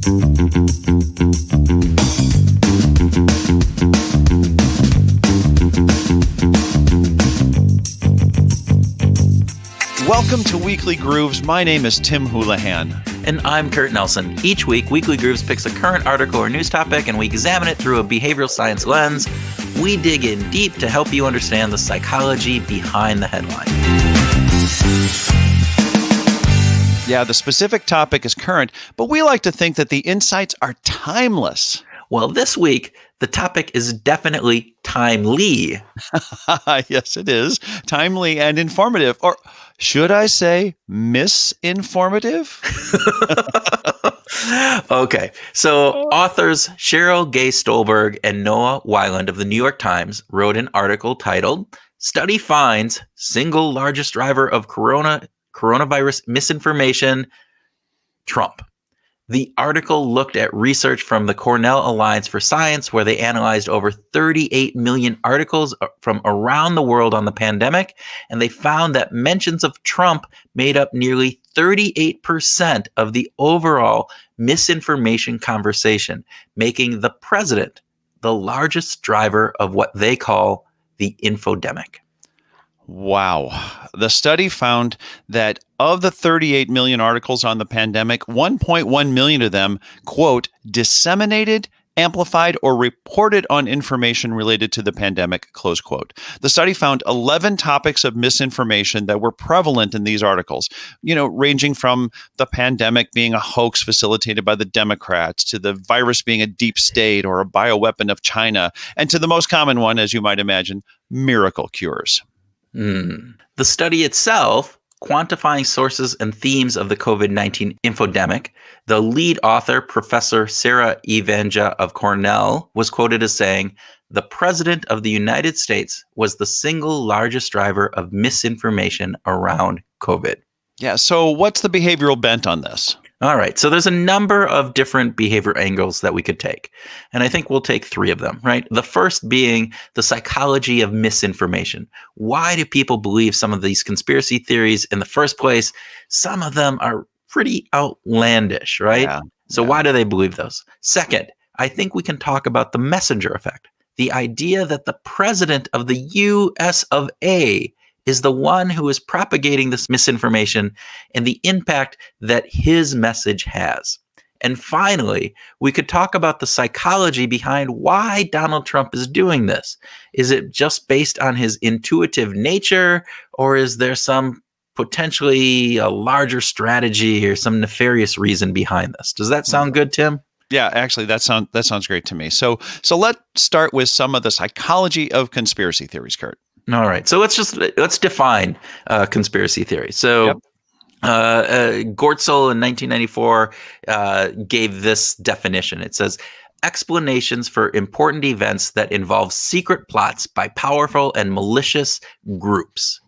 Welcome to Weekly Grooves. My name is Tim Houlihan. And I'm Kurt Nelson. Each week, Weekly Grooves picks a current article or news topic, and we examine it through a behavioral science lens. We dig in deep to help you understand the psychology behind the headline. Yeah, the specific topic is current, but we like to think that the insights are timeless. Well, this week, the topic is definitely timely. Yes, it is. Timely and informative. Or should I say misinformative? Okay, so authors Sheryl Stolberg and Noah Weiland of the New York Times wrote an article titled, "Study Finds Single Largest Driver of Coronavirus Misinformation, Trump." The article looked at research from the Cornell Alliance for Science, where they analyzed over 38 million articles from around the world on the pandemic, and they found that mentions of Trump made up nearly 38% of the overall misinformation conversation, making the president the largest driver of what they call the infodemic. Wow. The study found that of the 38 million articles on the pandemic, 1.1 million of them, quote, disseminated, amplified, or reported on information related to the pandemic, close quote. The study found 11 topics of misinformation that were prevalent in these articles, ranging from the pandemic being a hoax facilitated by the Democrats to the virus being a deep state or a bioweapon of China, and to the most common one, as you might imagine, miracle cures. The study itself, quantifying sources and themes of the COVID-19 infodemic, the lead author, Professor Sarah Evanja of Cornell, was quoted as saying, "The president of the United States was the single largest driver of misinformation around COVID." Yeah, so what's the behavioral bent on this? All right. So there's a number of different behavior angles that we could take. And I think we'll take three of them, right? The first being the psychology of misinformation. Why do people believe some of these conspiracy theories in the first place? Some of them are pretty outlandish, right? Yeah. So why do they believe those? Second, I think we can talk about the messenger effect. The idea that the president of the US of A is the one who is propagating this misinformation and the impact that his message has. And finally, we could talk about the psychology behind why Donald Trump is doing this. Is it just based on his intuitive nature, or is there some potentially a larger strategy or some nefarious reason behind this? Does that sound good, Tim? Yeah, actually, that sounds great to me. So let's start with some of the psychology of conspiracy theories, Kurt. All right. So let's define conspiracy theory. So Gortzel in 1994 gave this definition. It says, explanations for important events that involve secret plots by powerful and malicious groups.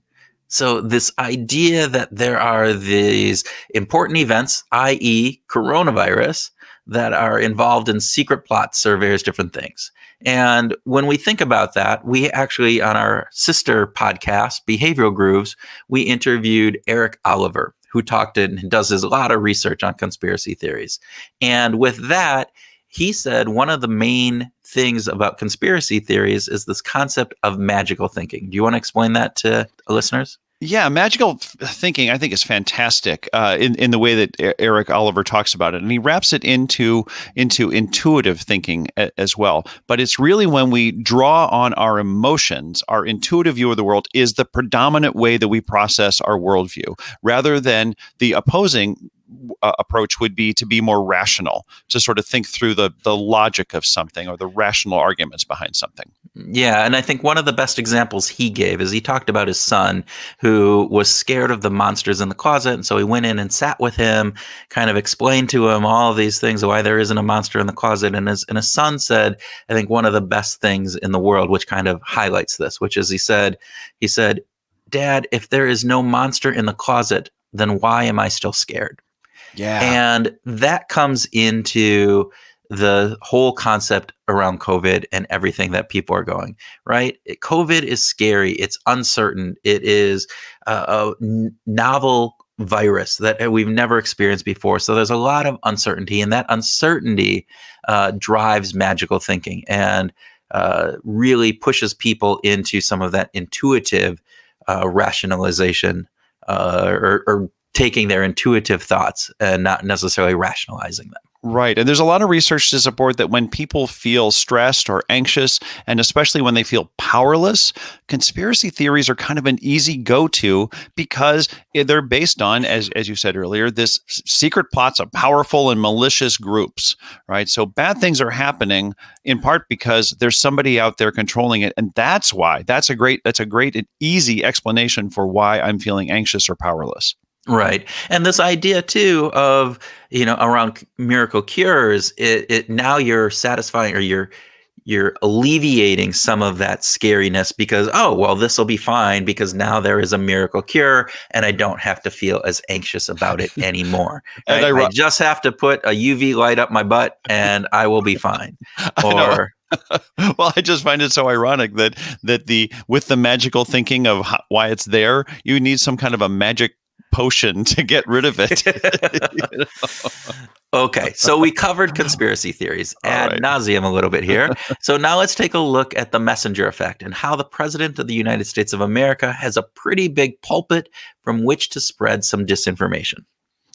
So this idea that there are these important events, i.e. coronavirus, that are involved in secret plots or various different things. And when we think about that, we actually, on our sister podcast, Behavioral Grooves, we interviewed Eric Oliver, who talked and does a lot of research on conspiracy theories. And with that, he said one of the main things about conspiracy theories is this concept of magical thinking. Do you want to explain that to listeners? Yeah, magical thinking, I think, is fantastic in the way that Eric Oliver talks about it. And he wraps it into intuitive thinking as well. But it's really when we draw on our emotions, our intuitive view of the world is the predominant way that we process our worldview, rather than the opposing approach would be to be more rational, to sort of think through the logic of something or the rational arguments behind something. Yeah, and I think one of the best examples he gave is he talked about his son who was scared of the monsters in the closet, and so he went in and sat with him, kind of explained to him all of these things, why there isn't a monster in the closet, and his son said, I think one of the best things in the world, which kind of highlights this, which is he said, "Dad, if there is no monster in the closet, then why am I still scared?" Yeah. And that comes into the whole concept around COVID and everything that people are going, right? COVID is scary. It's uncertain. It is a novel virus that we've never experienced before. So there's a lot of uncertainty, and that uncertainty drives magical thinking and really pushes people into some of that intuitive rationalization or taking their intuitive thoughts and not necessarily rationalizing them. Right. And there's a lot of research to support that when people feel stressed or anxious, and especially when they feel powerless, conspiracy theories are kind of an easy go-to because they're based on, as you said earlier, this secret plots of powerful and malicious groups, right? So bad things are happening in part because there's somebody out there controlling it. And that's why. That's a great and easy explanation for why I'm feeling anxious or powerless. Right. And this idea too of, around miracle cures, it now you're satisfying, or you're alleviating some of that scariness because, oh, well, this will be fine because now there is a miracle cure and I don't have to feel as anxious about it anymore. Right? I just have to put a UV light up my butt and I will be fine. Or well, I just find it so ironic that with the magical thinking of why it's there, you need some kind of a magic potion to get rid of it. Okay, so we covered conspiracy theories ad nauseum a little bit here. So now let's take a look at the messenger effect and how the president of the United States of America has a pretty big pulpit from which to spread some disinformation.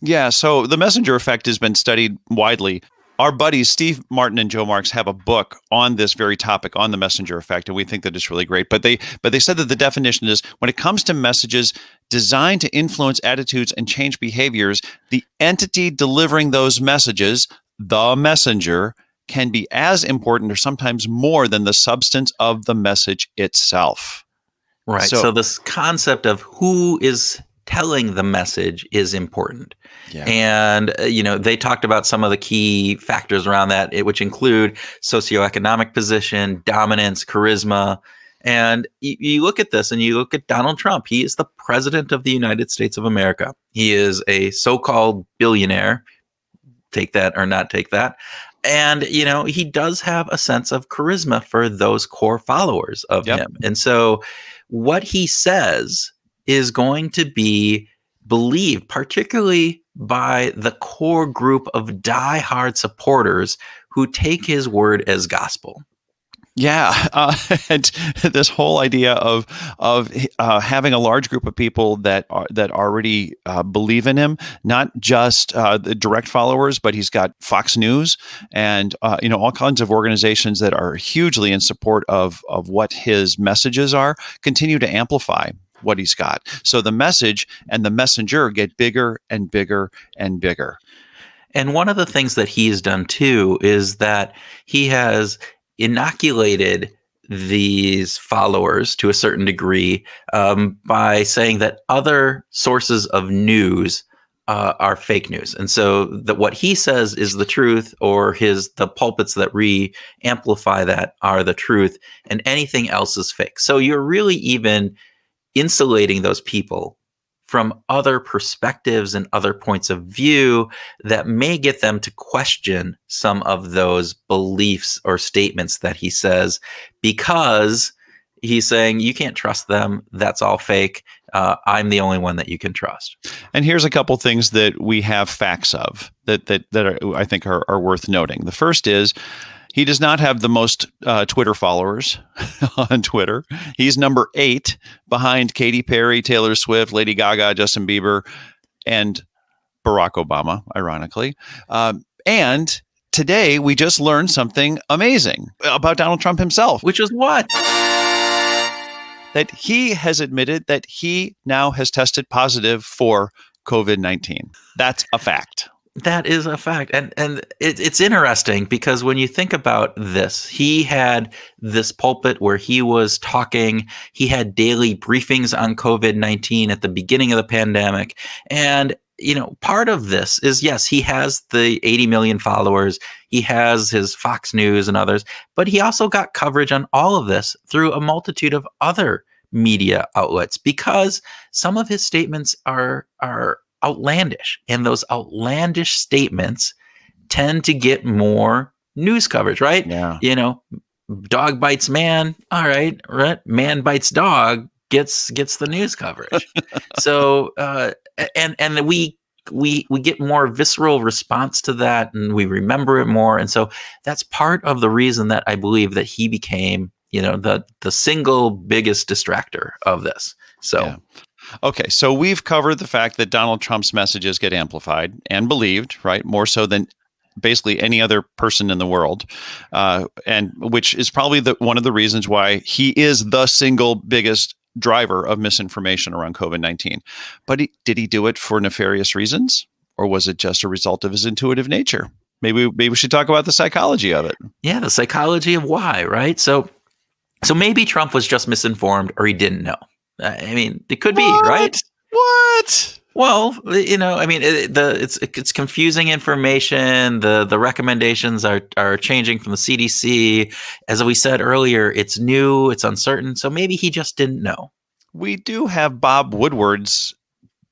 Yeah, so the messenger effect has been studied widely. Our buddies, Steve Martin and Joe Marks, have a book on this very topic, on the messenger effect, and we think that it's really great. But they said that the definition is, when it comes to messages designed to influence attitudes and change behaviors, the entity delivering those messages, the messenger, can be as important or sometimes more than the substance of the message itself. Right. So this concept of who is telling the message is important. Yeah. And, they talked about some of the key factors around that, which include socioeconomic position, dominance, charisma. And you look at this and you look at Donald Trump. He is the president of the United States of America. He is a so-called billionaire. Take that or not take that. And, he does have a sense of charisma for those core followers of him. And so what he says is going to be believed, particularly by the core group of diehard supporters who take his word as gospel. Yeah, and this whole idea of having a large group of people that already believe in him, not just the direct followers, but he's got Fox News and all kinds of organizations that are hugely in support of what his messages are, continue to amplify what he's got. So the message and the messenger get bigger and bigger and bigger. And one of the things that he's done too is that he has inoculated these followers to a certain degree by saying that other sources of news are fake news. And so that what he says is the truth, or the pulpits that re-amplify that are the truth, and anything else is fake. So you're really even insulating those people from other perspectives and other points of view that may get them to question some of those beliefs or statements that he says, because he's saying you can't trust them. That's all fake. I'm the only one that you can trust. And here's a couple things that we have facts of that are, I think are worth noting. The first is, he does not have the most Twitter followers on Twitter. He's number 8 behind Katy Perry, Taylor Swift, Lady Gaga, Justin Bieber, and Barack Obama, ironically. And today we just learned something amazing about Donald Trump himself. Which is what? That he has admitted that he now has tested positive for COVID-19. That's a fact. That is a fact. And it's interesting because when you think about this, he had this pulpit where he was talking, he had daily briefings on COVID-19 at the beginning of the pandemic. And, part of this is, yes, he has the 80 million followers. He has his Fox News and others, but he also got coverage on all of this through a multitude of other media outlets because some of his statements are outlandish, and those outlandish statements tend to get more news coverage, right? Yeah. Dog bites man. All right. Man bites dog. gets the news coverage. So and we get more visceral response to that, and we remember it more. And so that's part of the reason that I believe that he became, the single biggest distractor of this. So. Yeah. Okay, so we've covered the fact that Donald Trump's messages get amplified and believed, right? More so than basically any other person in the world, and which is probably one of the reasons why he is the single biggest driver of misinformation around COVID-19. But did he do it for nefarious reasons, or was it just a result of his intuitive nature? Maybe we should talk about the psychology of it. Yeah, the psychology of why, right? So maybe Trump was just misinformed, or he didn't know. I mean, it could be, right? What? Well, it's confusing information. The recommendations are changing from the CDC. As we said earlier, it's new, it's uncertain. So maybe he just didn't know. We do have Bob Woodward's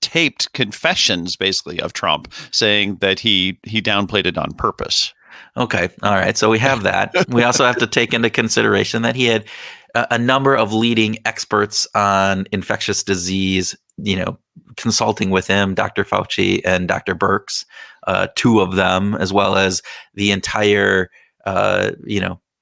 taped confessions, basically, of Trump saying that he downplayed it on purpose. Okay. All right. So we have that. We also have to take into consideration that he had a number of leading experts on infectious disease, consulting with him, Dr. Fauci and Dr. Birx, two of them, as well as the entire,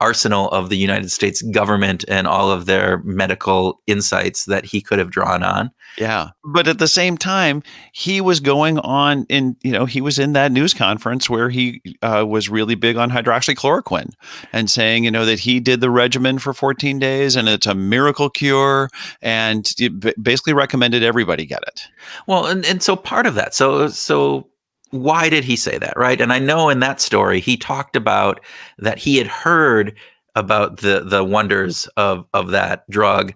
arsenal of the United States government and all of their medical insights that he could have drawn on. Yeah. But at the same time, he was going on he was in that news conference where he was really big on hydroxychloroquine and saying, that he did the regimen for 14 days and it's a miracle cure, and basically recommended everybody get it. Well, and so part of that. So why did he say that, right? And I know in that story, he talked about that he had heard about the wonders of that drug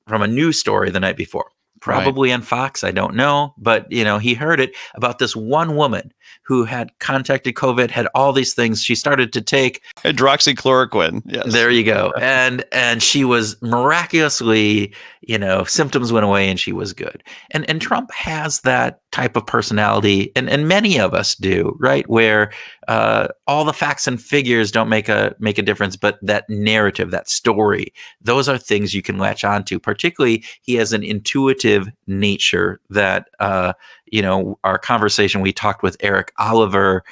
from a news story the night before. Probably on Fox, I don't know. But, he heard it about this one woman who had contacted COVID, had all these things. She started to take hydroxychloroquine. Yes. There you go. And she was miraculously, symptoms went away and she was good. And Trump has that type of personality, and many of us do, right? Where all the facts and figures don't make a difference, but that narrative, that story, those are things you can latch onto. Particularly, he has an intuitive nature that, our conversation, we talked with Eric Oliver,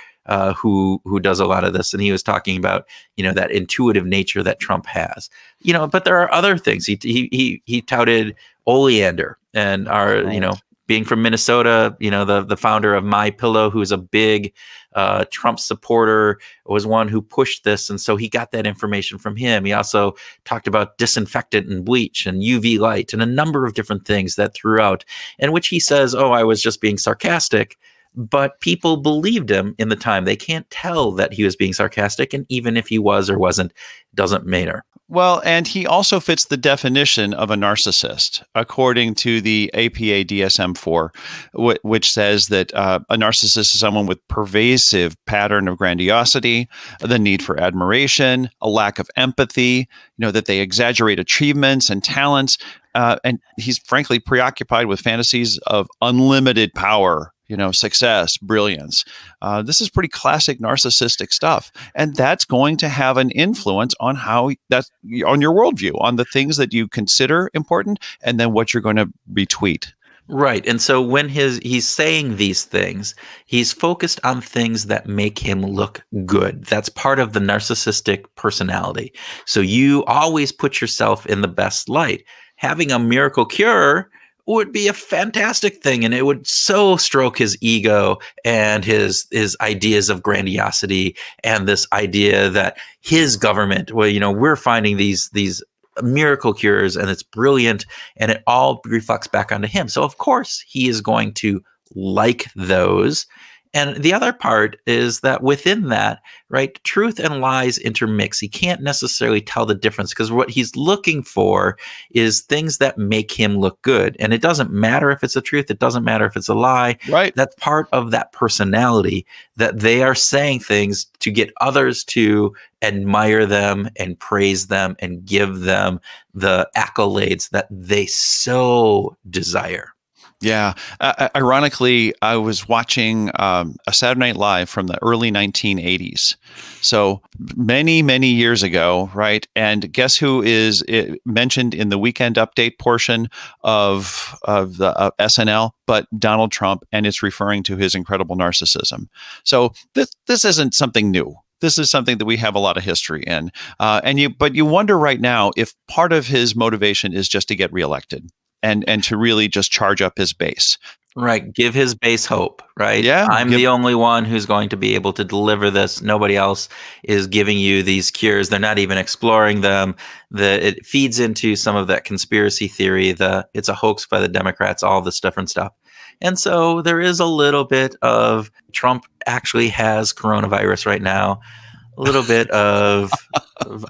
who does a lot of this, and he was talking about that intuitive nature that Trump has. But there are other things. He touted oleander, and being from Minnesota, the founder of My Pillow, who's a big Trump supporter, was one who pushed this, and so he got that information from him. He also talked about disinfectant and bleach and UV light and a number of different things that threw out, in which he says, "Oh, I was just being sarcastic." But people believed him in the time. They can't tell that he was being sarcastic, and even if he was or wasn't, doesn't matter. Well, and he also fits the definition of a narcissist, according to the APA DSM-4, which says that a narcissist is someone with pervasive pattern of grandiosity, the need for admiration, a lack of empathy, that they exaggerate achievements and talents, and he's frankly preoccupied with fantasies of unlimited power, success, brilliance. This is pretty classic narcissistic stuff. And that's going to have an influence on on your worldview, on the things that you consider important, and then what you're going to retweet. Right. And so when he's saying these things, he's focused on things that make him look good. That's part of the narcissistic personality. So you always put yourself in the best light. Having a miracle cure would be a fantastic thing, and it would so stroke his ego and his ideas of grandiosity, and this idea that his government, we're finding these miracle cures, and it's brilliant, and it all reflects back onto him. So of course he is going to like those. And the other part is that within that, right, truth and lies intermix. He can't necessarily tell the difference, because what he's looking for is things that make him look good. And it doesn't matter if it's a truth. It doesn't matter if it's a lie. Right. That's part of that personality, that they are saying things to get others to admire them and praise them and give them the accolades that they so desire. Yeah. Ironically, I was watching a Saturday Night Live from the early 1980s. So many, many years ago, right? And guess who is mentioned in the Weekend Update portion of the SNL? But Donald Trump, and it's referring to his incredible narcissism. So this isn't something new. This is something that we have a lot of history in. But you wonder right now if part of his motivation is just to get reelected. And to really just charge up his base. Right. Give his base hope, right? Yeah. I'm the only one who's going to be able to deliver this. Nobody else is giving you these cures. They're not even exploring them. It feeds into some of that conspiracy theory. It's a hoax by the Democrats, all this different stuff. And so there is a little bit of Trump actually has coronavirus right now. A little bit of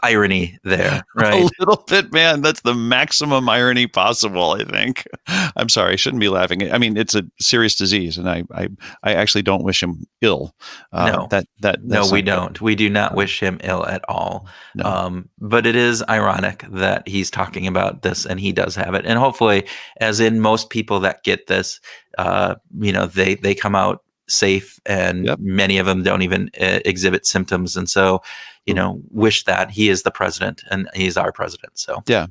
irony there, right? A little bit, man. That's the maximum irony possible, I think. I'm sorry, I shouldn't be laughing. I mean, it's a serious disease, and I actually don't wish him ill. No, we don't. We do not wish him ill at all. No. But it is ironic that he's talking about this, and he does have it. And hopefully, as in most people that get this, they come out safe, and many of them don't even exhibit symptoms. And so, wish that he is the president and he's our president. So, yeah.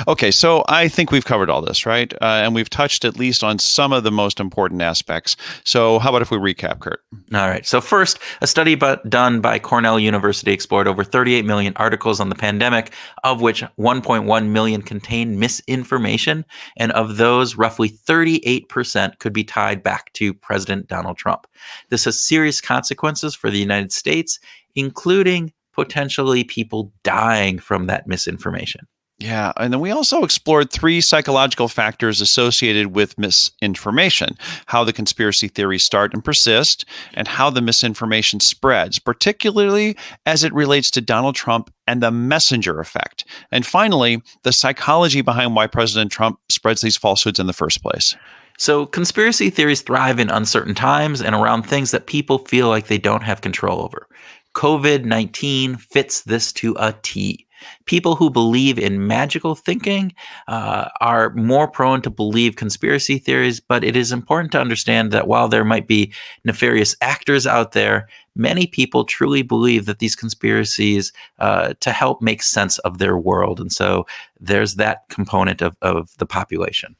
Okay. So I think we've covered all this, right? And we've touched at least on some of the most important aspects. So how about if we recap, Kurt? All right. So first, a study done by Cornell University explored over 38 million articles on the pandemic, of which 1.1 million contained misinformation. And of those, roughly 38% could be tied back to President Donald Trump. This has serious consequences for the United States, including potentially people dying from that misinformation. Yeah. And then we also explored 3 psychological factors associated with misinformation: how the conspiracy theories start and persist, and how the misinformation spreads, particularly as it relates to Donald Trump and the messenger effect. And finally, the psychology behind why President Trump spreads these falsehoods in the first place. So conspiracy theories thrive in uncertain times and around things that people feel like they don't have control over. COVID-19 fits this to a T. People who believe in magical thinking are more prone to believe conspiracy theories, but it is important to understand that while there might be nefarious actors out there, many people truly believe that these conspiracies to help make sense of their world. And so there's that component of the population.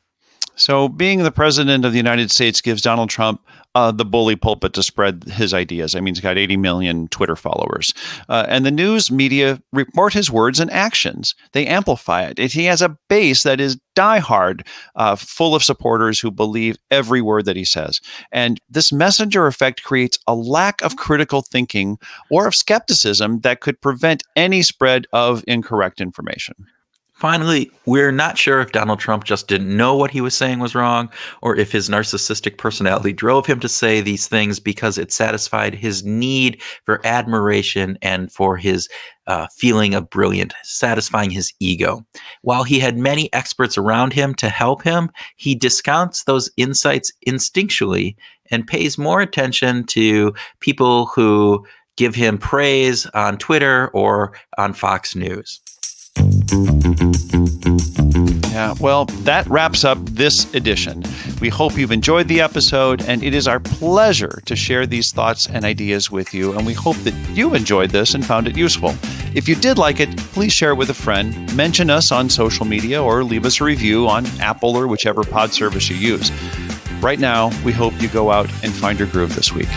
So being the president of the United States gives Donald Trump the bully pulpit to spread his ideas. I mean, he's got 80 million Twitter followers. And the news media report his words and actions. They amplify it. He has a base that is diehard, full of supporters who believe every word that he says. And this messenger effect creates a lack of critical thinking or of skepticism that could prevent any spread of incorrect information. Finally, we're not sure if Donald Trump just didn't know what he was saying was wrong, or if his narcissistic personality drove him to say these things because it satisfied his need for admiration and for his feeling of brilliance, satisfying his ego. While he had many experts around him to help him, he discounts those insights instinctually and pays more attention to people who give him praise on Twitter or on Fox News. Yeah, well, that wraps up this edition. We hope you've enjoyed the episode, and it is our pleasure to share these thoughts and ideas with you, and we hope that you enjoyed this and found it useful. If you did like it, please share it with a friend, mention us on social media, or leave us a review on Apple or whichever pod service you use. Right now, we hope you go out and find your groove this week.